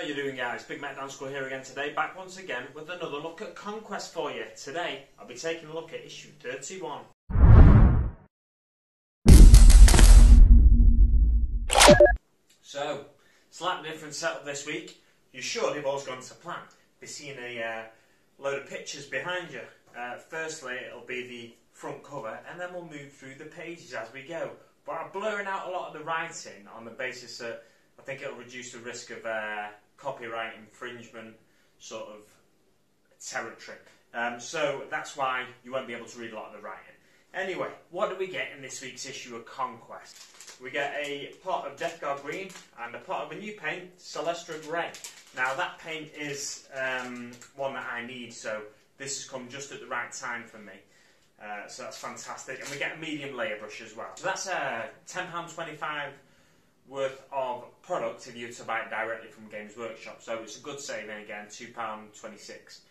How you doing, guys? Big Mac Down School here again today, back once again with another look at Conquest for you. Today, I'll be taking a look at issue 31. So, slightly different setup this week. You should have all gone to plan. Be seeing a load of pictures behind you. Firstly, it'll be the front cover, and then we'll move through the pages as we go. But I'm blurring out a lot of the writing on the basis that I think it'll reduce the risk of copyright infringement sort of territory. So that's why you won't be able to read a lot of the writing. Anyway, what do we get in this week's issue of Conquest? We get a pot of Death Guard Green and a pot of a new paint, Celestra Grey. Now that paint is one that I need, so this has come just at the right time for me. So that's fantastic. And we get a medium layer brush as well. So that's £10.25 worth of product if you were to buy it directly from Games Workshop. So it's a good saving again, £2.26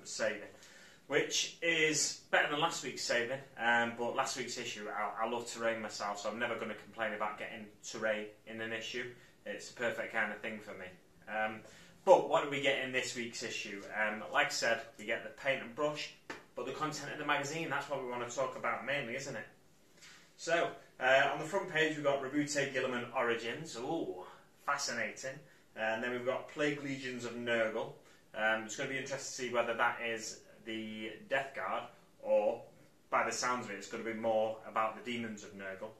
saving, which is better than last week's saving. But last week's issue, I love terrain myself, so I'm never going to complain about getting terrain in an issue. It's a perfect kind of thing for me. But what do we get in this week's issue? Like I said, we get the paint and brush, but the content of the magazine, that's what we want to talk about mainly, isn't it? So, on the front page we've got Rabute Guilliman Origins. Ooh, fascinating. And then we've got Plague Legions of Nurgle. It's going to be interesting to see whether that is the Death Guard, or by the sounds of it, it's going to be more about the Demons of Nurgle.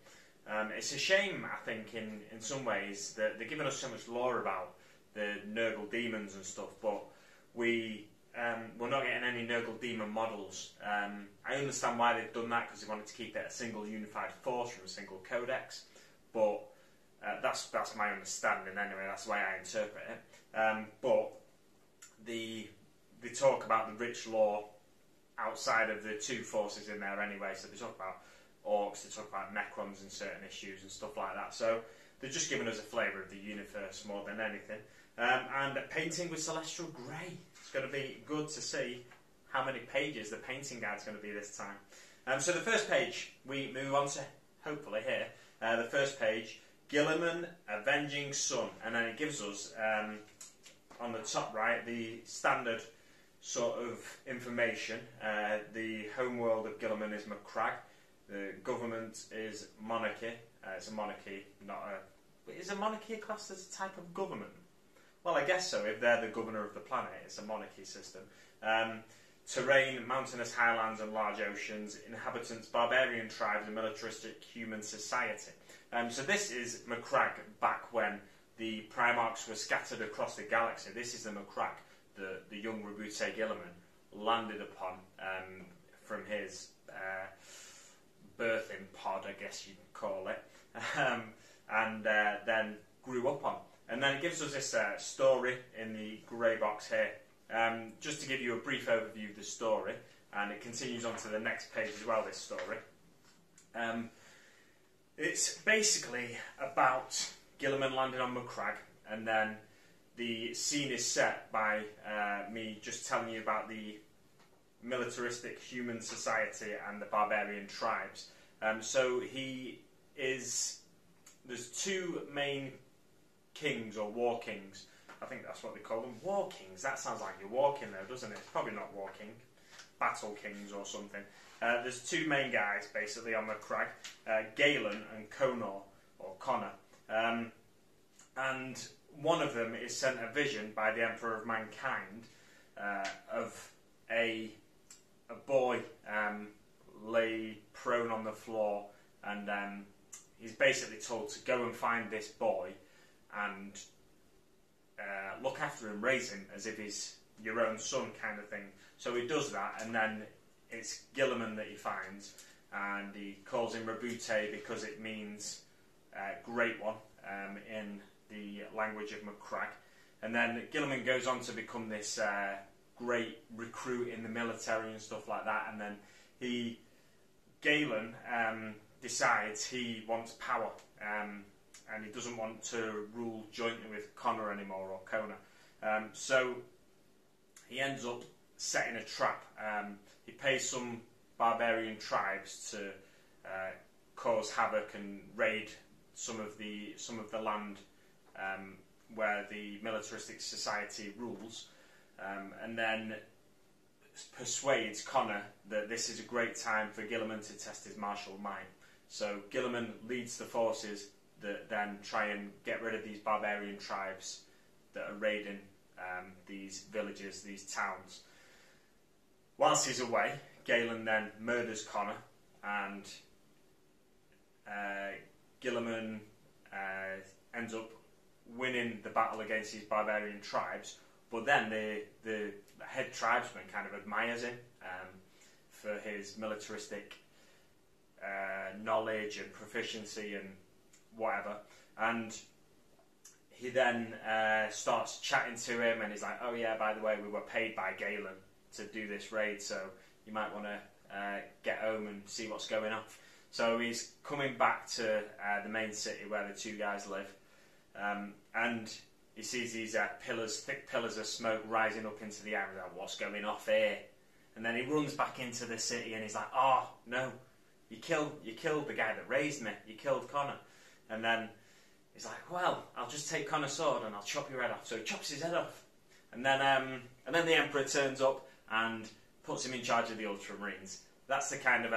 It's a shame, I think, in some ways, that they're giving us so much lore about the Nurgle demons and stuff, but we're not getting any Nurgle demon models. I understand why they've done that, because they wanted to keep it a single unified force from a single codex, but that's my understanding anyway, that's the way I interpret it. But they talk about the rich lore outside of the two forces in there anyway, so they talk about orcs, they talk about necrons in certain issues and stuff like that, so they're just giving us a flavour of the universe more than anything. And a painting with Celestial Grey. It's going to be good to see how many pages the painting guide's going to be this time. So the first page, we move on to, hopefully here, the first page, Guilliman Avenging Sun, and then it gives us, on the top right, the standard sort of information. The homeworld of Guilliman is Macragge, the government is monarchy. It's a monarchy, not a... Is a monarchy classed as a type of government? Well, I guess so. If they're the governor of the planet, it's a monarchy system. Terrain, mountainous highlands and large oceans, inhabitants, barbarian tribes and militaristic human society. So this is Macragge back when the Primarchs were scattered across the galaxy. This is the Macragge the young Rabute Guilliman landed upon from his birthing pod, I guess you'd call it, and then grew up on. And then it gives us this story in the grey box here, just to give you a brief overview of the story, and it continues on to the next page as well, this story. It's basically about Guilliman landing on Macragge, and then the scene is set by me just telling you about the militaristic human society and the barbarian tribes. So there's two main kings, or war kings, I think that's what they call them. War kings, that sounds like you're walking though, doesn't it? It's probably not walking. Battle kings or something. There's two main guys basically on Macragge, Galen and Connor. And one of them is sent a vision by the Emperor of Mankind of a boy lay prone on the floor, and he's basically told to go and find this boy and look after him, raise him as if he's your own son kind of thing. So he does that, and then it's Guilliman that he finds, and he calls him Rabute because it means Great One in the language of Macragge. And then Guilliman goes on to become this great recruit in the military and stuff like that, and then Galen decides he wants power, and he doesn't want to rule jointly with Connor anymore, or Connor. So he ends up setting a trap. He pays some barbarian tribes to cause havoc and raid some of the land where the militaristic society rules, and then persuades Connor that this is a great time for Guilliman to test his martial mind. So Guilliman leads the forces that then try and get rid of these barbarian tribes that are raiding these villages, these towns. Whilst he's away, Galen then murders Connor, and Guilliman ends up winning the battle against these barbarian tribes, but then the head tribesman kind of admires him for his militaristic knowledge and proficiency and whatever, and he then starts chatting to him, and he's like, oh yeah, by the way, we were paid by Galen to do this raid, so you might want to get home and see what's going on. So he's coming back to the main city where the two guys live, and he sees these thick pillars of smoke rising up into the air. He's like, what's going off here? And then he runs back into the city, and he's like, oh no, you killed the guy that raised me. You killed Connor. And then he's like, well, I'll just take Connor's sword and I'll chop your head off. So he chops his head off, and then the Emperor turns up and puts him in charge of the Ultramarines. That's the kind of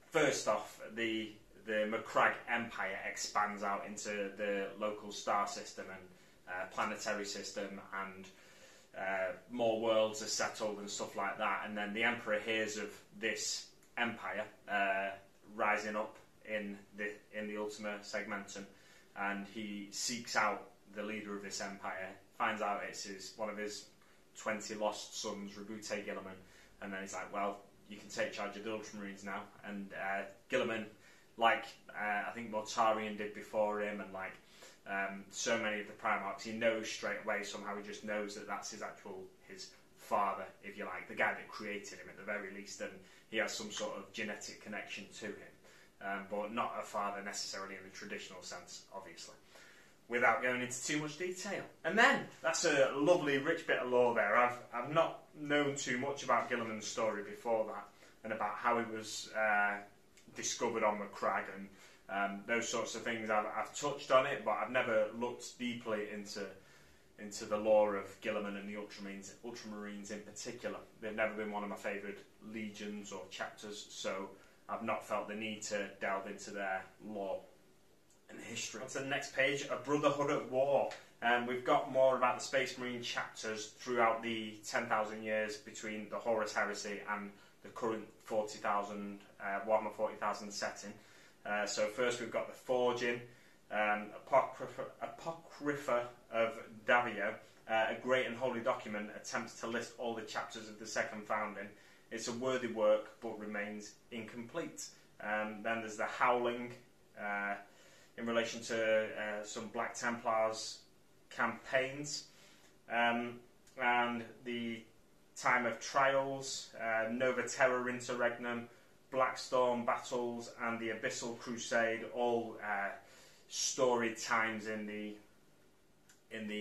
first off, the Macragge Empire expands out into the local star system and planetary system, and more worlds are settled and stuff like that. And then the Emperor hears of this empire rising up in the Ultima Segmentum, and he seeks out the leader of this empire, finds out it's one of his 20 lost sons, Rabute Guilliman, and then he's like, well, you can take charge of the Ultramarines now. And Guilliman, like I think Mortarion did before him, and like so many of the Primarchs, he knows straight away, somehow he just knows that that's his father, if you like, the guy that created him at the very least, and he has some sort of genetic connection to him, but not a father necessarily in the traditional sense, obviously, without going into too much detail. And then, that's a lovely rich bit of lore there. I've not known too much about Guilliman's story before that, and about how he was discovered on Macragge, and those sorts of things. I've touched on it, but I've never looked deeply into the lore of Guilliman and the Ultramarines in particular. They've never been one of my favourite legions or chapters, so I've not felt the need to delve into their lore and history. On to the next page, A Brotherhood at War. We've got more about the Space Marine chapters throughout the 10,000 years between the Horus Heresy and the current 40,000 Warhammer 40,000 setting. So first we've got the Forging, Apocrypha of Davio, a great and holy document, attempts to list all the chapters of the Second Founding. It's a worthy work, but remains incomplete. Then there's the Howling, in relation to some Black Templars campaigns, and the Time of Trials, Nova Terror Interregnum, Blackstorm Battles, and the Abyssal Crusade, all storied times in the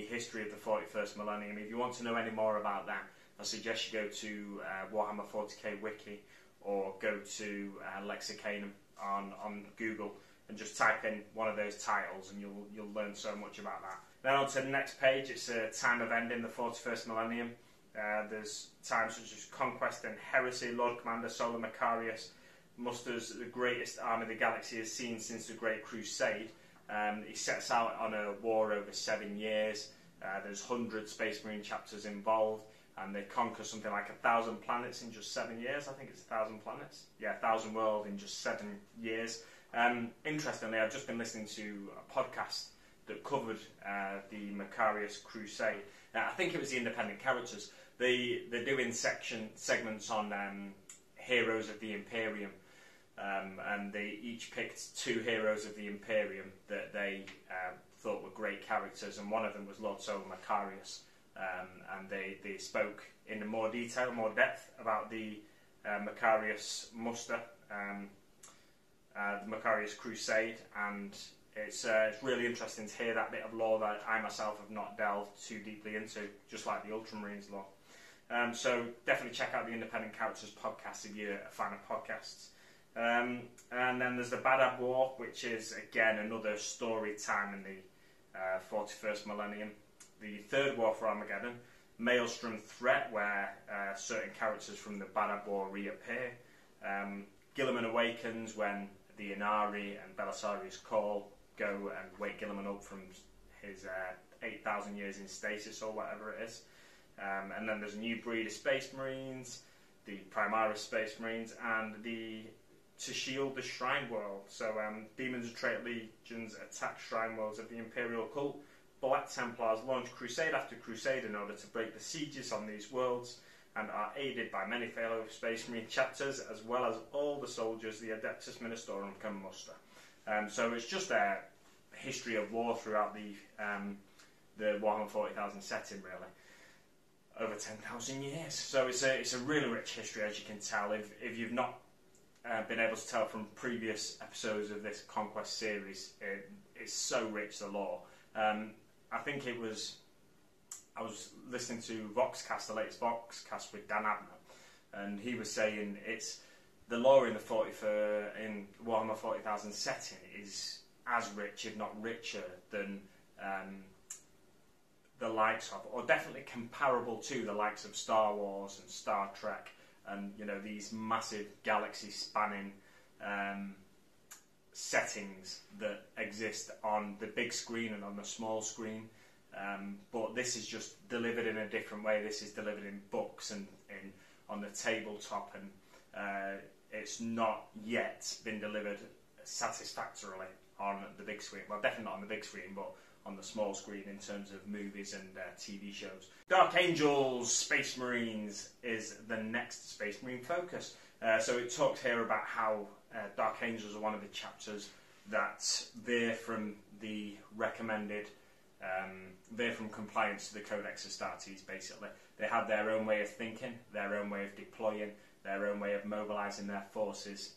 history of the 41st millennium. If you want to know any more about that, I suggest you go to Warhammer 40k Wiki, or go to Lexicanum on Google, and just type in one of those titles, and you'll learn so much about that. Then on to the next page, it's a time of ending the 41st millennium. There's times such as Conquest and Heresy. Lord Commander Solar Macarius musters the greatest army the galaxy has seen since the Great Crusade. He sets out on a war over 7 years. There's 100 Space Marine chapters involved, and they conquer something like 1,000 planets in just 7 years. I think it's 1,000 planets. Yeah, 1,000 worlds in just 7 years. Interestingly, I've just been listening to a podcast that covered the Macarius Crusade. I think it was the independent characters. They're doing segments on heroes of the Imperium, and they each picked 2 heroes of the Imperium that they thought were great characters, and one of them was Lord Solar Macarius, and they spoke in more detail, more depth about the Macarius muster, the Macarius Crusade, and it's really interesting to hear that bit of lore that I myself have not delved too deeply into, just like the Ultramarines lore. So definitely check out the Independent Characters podcast if you're a fan of podcasts. And then there's the Badab War, which is again another story time in the 41st millennium. The Third War for Armageddon, Maelstrom Threat, where certain characters from the Bad War reappear. Gilliman Awakens, when the Inari and Belisarius Call go and wake Gilliman up from his 8,000 years in stasis or whatever it is. And then there's a new breed of Space Marines, the Primaris Space Marines, and the To Shield the Shrine World. So Demons and Traitor Legions attack Shrine Worlds of the Imperial Cult. Black Templars launch crusade after crusade in order to break the sieges on these worlds, and are aided by many fellow Space Marine chapters, as well as all the soldiers the Adeptus Ministorum can muster. So it's just a history of war throughout the Warhammer 40,000 setting, really, over 10,000 years. So it's a really rich history, as you can tell. If you've not been able to tell from previous episodes of this Conquest series, it's so rich, the lore. I think I was listening to Voxcast, the latest Voxcast with Dan Abner, and he was saying it's the lore in the Warhammer 40,000 setting is as rich, if not richer, than the likes of, or definitely comparable to the likes of Star Wars and Star Trek, and these massive galaxy-spanning settings that exist on the big screen and on the small screen. But this is just delivered in a different way. This is delivered in books and on the tabletop, and it's not yet been delivered satisfactorily on the big screen. Well, definitely not on the big screen, but on the small screen in terms of movies and TV shows. Dark Angels Space Marines is the next Space Marine focus. So it talks here about how Dark Angels are one of the chapters that veer from the recommended, veer from compliance to the Codex Astartes, basically. They have their own way of thinking, their own way of deploying, their own way of mobilising their forces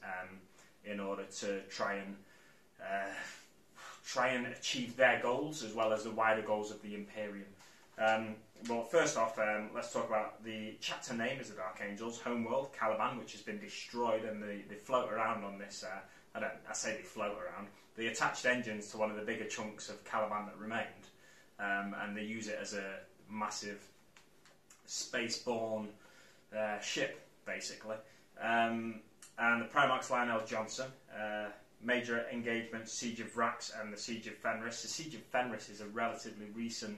in order to try and achieve their goals, as well as the wider goals of the Imperium. Well, first off, let's talk about the chapter name is the Dark Angels, Homeworld, Caliban, which has been destroyed, and they float around on this, I say they float around, they attached engines to one of the bigger chunks of Caliban that remained, and they use it as a massive space-borne ship, basically. And the Primarch's Lionel Johnson, major engagement, Siege of Vrax and the Siege of Fenris. The Siege of Fenris is a relatively recent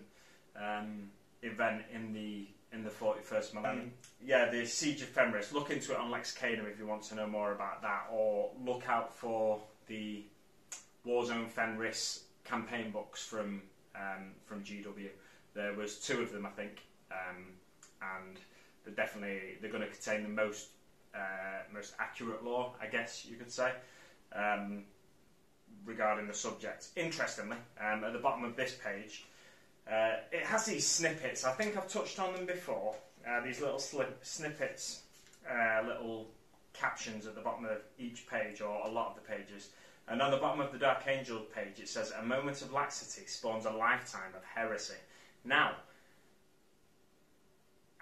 event in the 41st millennium. Yeah, the Siege of Fenris. Look into it on Lexicana if you want to know more about that, or look out for the Warzone Fenris campaign books from GW. There was 2 of them, I think, and they're going to contain the most accurate lore, I guess you could say, regarding the subject. Interestingly, at the bottom of this page, it has these snippets. I think I've touched on them before. These little snippets, little captions at the bottom of each page, or a lot of the pages. And on the bottom of the Dark Angel page, it says, "A moment of laxity spawns a lifetime of heresy." Now,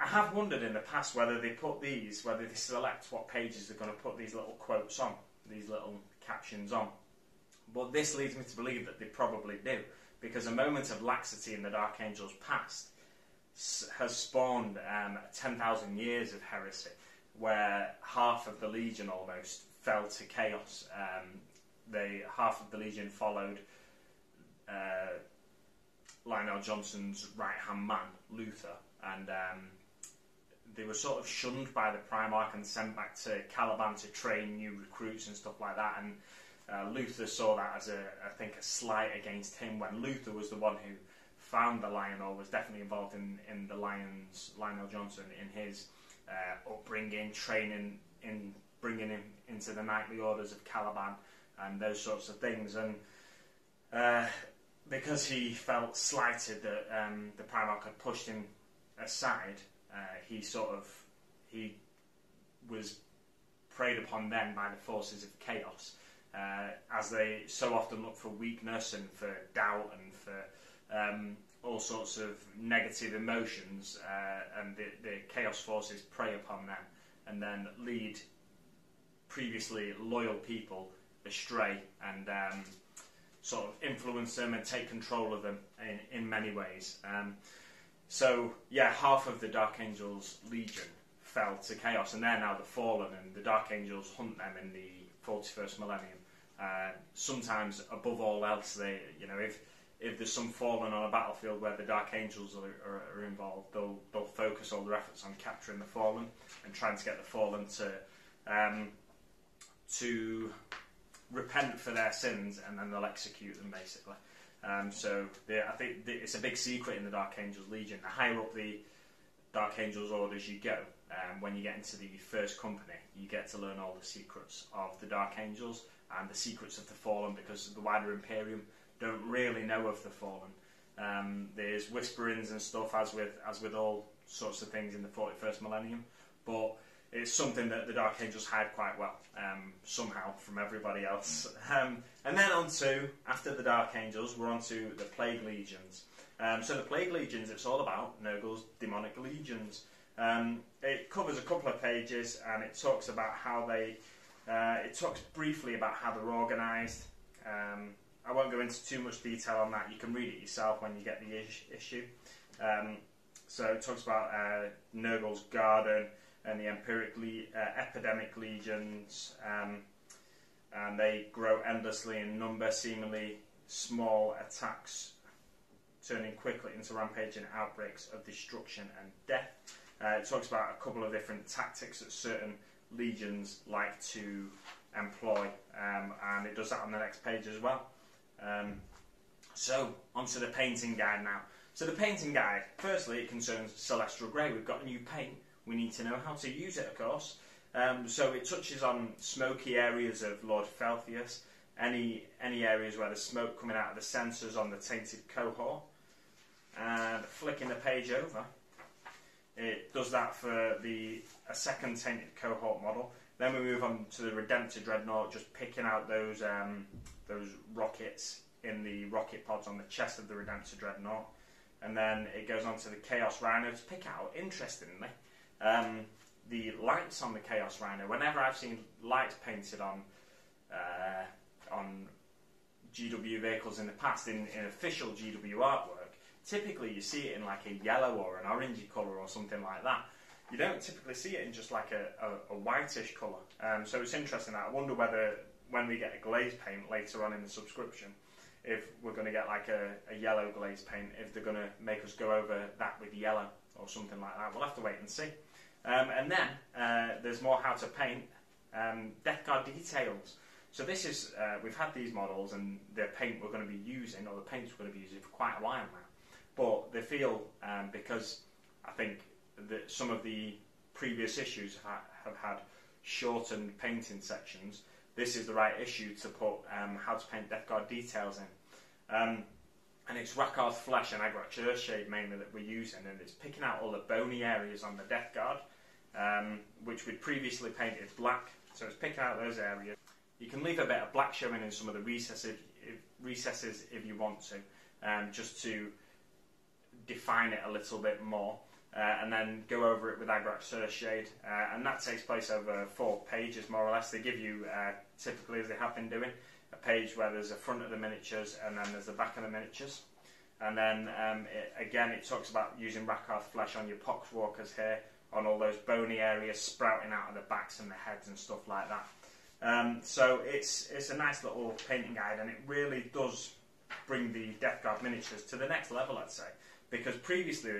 I have wondered in the past whether they select what pages they're going to put these little quotes on, these little captions on. But this leads me to believe that they probably do, because a moment of laxity in the Dark Angel's past has spawned 10,000 years of heresy, where half of the Legion almost fell to chaos. Half of the Legion followed Lionel Johnson's right-hand man, Luther, and they were sort of shunned by the Primarch and sent back to Caliban to train new recruits and stuff like that, and Luther saw that as I think a slight against him, when Luther was the one who found the Lion, or was definitely involved in the Lionel Johnson, in his upbringing, training, in bringing him into the knightly orders of Caliban and those sorts of things. And because he felt slighted that the Primarch had pushed him aside, he was preyed upon then by the forces of chaos, as they so often look for weakness and for doubt and for all sorts of negative emotions, and the chaos forces prey upon them and then lead previously loyal people astray, and sort of influence them and take control of them in many ways. So yeah, half of the Dark Angels Legion fell to Chaos, and they're now the Fallen, and the Dark Angels hunt them in the 41st millennium. Sometimes, above all else, they, you know, if there's some Fallen on a battlefield where the Dark Angels are involved, they'll focus all their efforts on capturing the Fallen and trying to get the Fallen to repent for their sins, and then they'll execute them, basically. So I think it's a big secret in the Dark Angels Legion. The higher up the Dark Angels orders you go, when you get into the first company, you get to learn all the secrets of the Dark Angels and the secrets of the Fallen, because the wider Imperium don't really know of the Fallen. There's whisperings and stuff, as with all sorts of things in the 41st millennium, but it's something that the Dark Angels hide quite well, somehow, from everybody else. And then after the Dark Angels, we're on to the Plague Legions. So the Plague Legions, it's all about Nurgle's demonic legions. It covers a couple of pages, and it talks about how it talks briefly about how they're organised. I won't go into too much detail on that. You can read it yourself when you get the issue. So it talks about Nurgle's Garden and the epidemic legions, and they grow endlessly in number, seemingly small attacks turning quickly into rampaging outbreaks of destruction and death. It talks about a couple of different tactics that certain legions like to employ, and it does that on the next page as well. So, onto the painting guide now. So the painting guide, firstly, it concerns Celestial Grey. We've got a new paint. We need to know how to use it, of course. So it touches on smoky areas of Lord Felthius, any areas where there's smoke coming out of the sensors on the Tainted Cohort. And flicking the page over, it does that for a second Tainted Cohort model. Then we move on to the Redemptor Dreadnought, just picking out those rockets in the rocket pods on the chest of the Redemptor Dreadnought. And then it goes on to the Chaos Rhino to pick out, interestingly, the lights on the Chaos Rhino. Whenever I've seen lights painted on GW vehicles in the past, in official GW artwork, typically you see it in like a yellow or an orangey colour or something like that. You don't typically see it in just like a whitish colour. So it's interesting. I wonder whether, when we get a glaze paint later on in the subscription, if we're going to get like a yellow glaze paint, if they're going to make us go over that with yellow or something like that. We'll have to wait and see. And then there's more how to paint Death Guard details. So this is, we've had these models and the paint we're going to be using, or the paints we're going to be using for quite a while now. But they feel, because I think that some of the previous issues have had shortened painting sections, this is the right issue to put how to paint Death Guard details in. And it's Rakarth Flesh and Agrat Earthshade mainly that we're using, and it's picking out all the bony areas on the Death Guard, which we'd previously painted black, so it's picking out those areas. You can leave a bit of black showing in some of the recesses if you want to, just to define it a little bit more, and then go over it with Agrat Earthshade, and that takes place over 4 pages more or less. They give you, typically as they have been doing, a page where there's the front of the miniatures and then there's the back of the miniatures, and then again it talks about using Rakarth Flesh on your Poxwalkers here, on all those bony areas sprouting out of the backs and the heads and stuff like that. So it's a nice little painting guide, and it really does bring the Death Guard miniatures to the next level, I'd say, because previously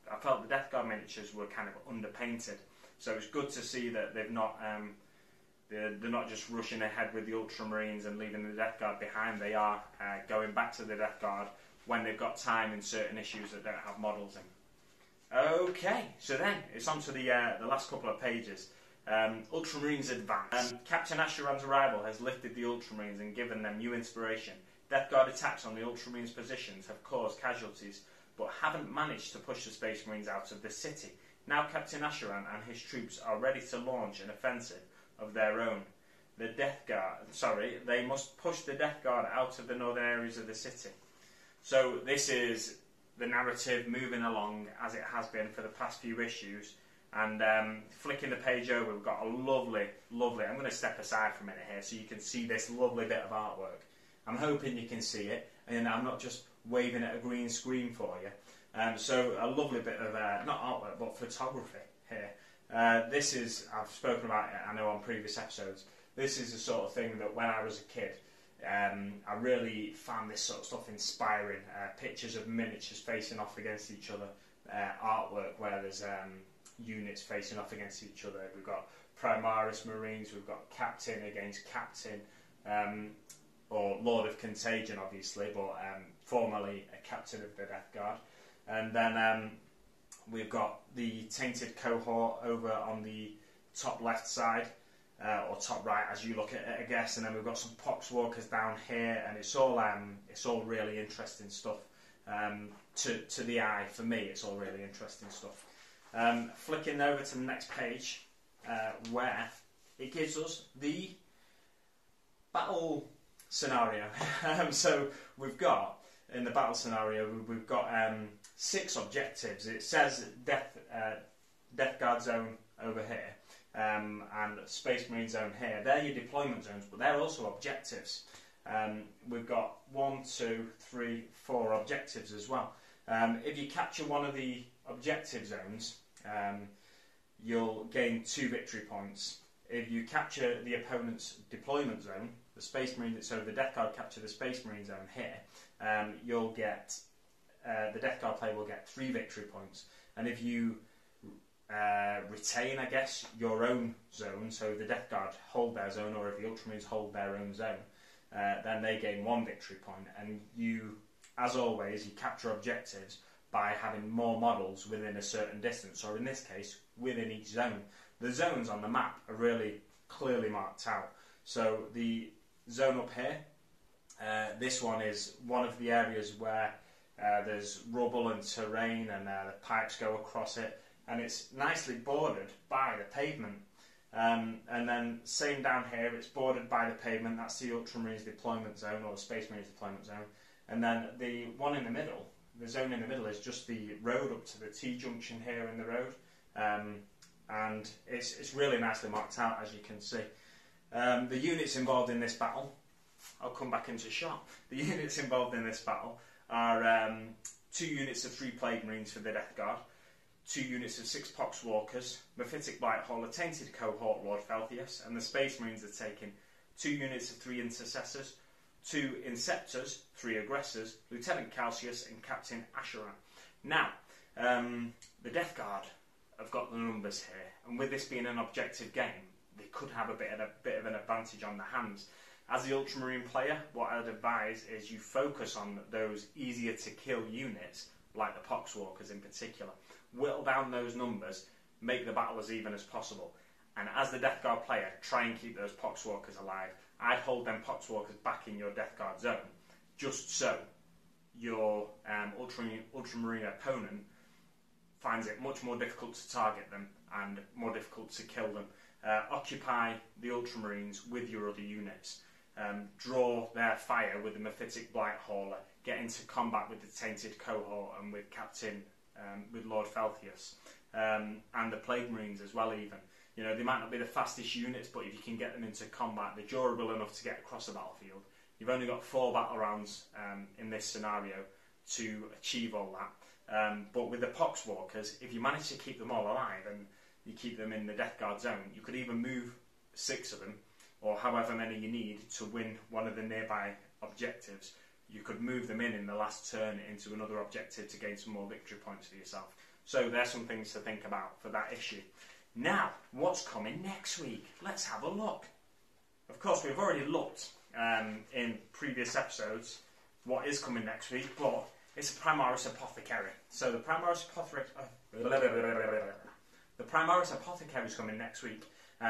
I felt the Death Guard miniatures were kind of underpainted, so it's good to see that they've not they're not just rushing ahead with the Ultramarines and leaving the Death Guard behind. They are going back to the Death Guard when they've got time in certain issues that don't have models in. Okay, so then it's on to the last couple of pages. Ultramarines Advance. Captain Asheron's arrival has lifted the Ultramarines and given them new inspiration. Death Guard attacks on the Ultramarines' positions have caused casualties, but haven't managed to push the Space Marines out of the city. Now Captain Asheron and his troops are ready to launch an offensive of their own. They must push the Death Guard out of the northern areas of the city. So this is the narrative moving along as it has been for the past few issues, and flicking the page over, we've got a lovely, I'm going to step aside for a minute here so you can see this lovely bit of artwork. I'm hoping you can see it, and I'm not just waving at a green screen for you. So a lovely bit of, not artwork, but photography here. This is, I've spoken about it, I know, on previous episodes. This is the sort of thing that when I was a kid, I really found this sort of stuff inspiring. Pictures of miniatures facing off against each other, artwork where there's units facing off against each other. We've got Primaris Marines, we've got Captain against Captain, or Lord of Contagion, obviously, but formerly a Captain of the Death Guard. And then we've got the Tainted Cohort over on the top left side, or top right as you look at it, I guess. And then we've got some Poxwalkers down here, and it's all really interesting stuff. To the eye, for me, it's all really interesting stuff. Flicking over to the next page, where it gives us the battle scenario. So we've got, in the battle scenario, we've got 6 objectives. It says Death Guard Zone over here, and Space Marine Zone here. They're your deployment zones, but they're also objectives. We've got 1, 2, 3, 4 objectives as well. If you capture one of the objective zones, you'll gain 2 victory points. If you capture the opponent's deployment zone, the Space Marine, so the Death Guard capture the Space Marine zone here, you'll get, the Death Guard player will get 3 victory points. And if you retain, I guess, your own zone, so the Death Guard hold their zone, or if the Ultramarines hold their own zone, then they gain 1 victory point. And you, as always, you capture objectives by having more models within a certain distance, or in this case, within each zone. The zones on the map are really clearly marked out. So the zone up here, this one is one of the areas where there's rubble and terrain, and the pipes go across it, and it's nicely bordered by the pavement. And then same down here, it's bordered by the pavement. That's the Ultramarines deployment zone, or the Space Marines deployment zone. And then the one in the middle, the zone in the middle, is just the road up to the T-junction here in the road. And it's really nicely marked out, as you can see. The units involved in this battle, I'll come back into shot. The units involved in this battle are 2 units of 3 Plague Marines for the Death Guard, 2 units of 6 Poxwalkers, Mephitic Blighthall, a Tainted Cohort, Lord Felthius, and the Space Marines are taking 2 units of 3 Intercessors, 2 Inceptors, 3 Aggressors, Lieutenant Calcius and Captain Asheron. Now, the Death Guard have got the numbers here, and with this being an objective game, they could have a bit of an advantage on the hands. As the Ultramarine player, what I'd advise is you focus on those easier to kill units, like the Poxwalkers in particular. Whittle down those numbers, make the battle as even as possible. And as the Death Guard player, try and keep those Poxwalkers alive. I'd hold them Poxwalkers back in your Death Guard zone, just so your Ultramarine opponent finds it much more difficult to target them and more difficult to kill them. Occupy the Ultramarines with your other units. Draw their fire with the Mephitic Blighthauler. Get into combat with the Tainted Cohort and with Captain, with Lord Felthius. And the Plague Marines as well, even. You know, they might not be the fastest units, but if you can get them into combat, they're durable enough to get across the battlefield. You've only got 4 battle rounds in this scenario to achieve all that. But with the Poxwalkers, if you manage to keep them all alive and you keep them in the Death Guard zone, you could even move 6 of them, or however many you need to win one of the nearby objectives. You could move them in the last turn into another objective to gain some more victory points for yourself. So there's some things to think about for that issue. Now, what's coming next week? Let's have a look. Of course, we've already looked in previous episodes what is coming next week, but it's a Primaris Apothecary. So the Primaris Apothecary is coming next week,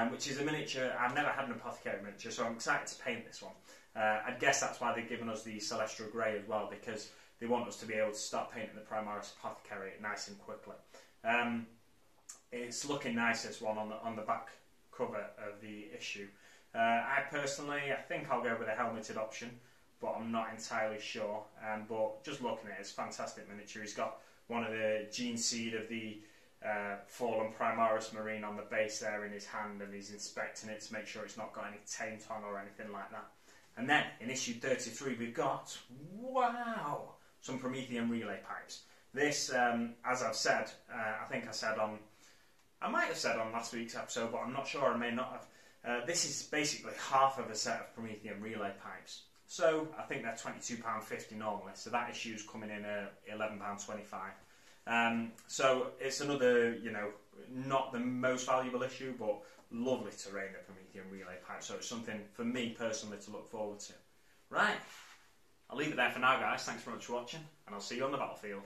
which is a miniature. I've never had an Apothecary miniature, so I'm excited to paint this one. I guess that's why they've given us the Celestial Grey as well, because they want us to be able to start painting the Primaris Apothecary nice and quickly. It's looking nice, this one, on the back cover of the issue. I think I'll go with a helmeted option, but I'm not entirely sure. But just looking at it, it's a fantastic miniature. He's got one of the gene seed of the fallen Primaris Marine on the base there in his hand, and he's inspecting it to make sure it's not got any taint on or anything like that. And then in issue 33 we've got, wow, some Promethean relay pipes. This, as I've said, I think I might have said on last week's episode, but I'm not sure, I may not have. This is basically half of a set of Promethean relay pipes. So I think they're £22.50 normally, so that issue's coming in at £11.25. So it's another, not the most valuable issue, but lovely terrain, the Promethean relay pipe. So it's something for me personally to look forward to. Right, I'll leave it there for now, guys. Thanks very much for watching, and I'll see you on the battlefield.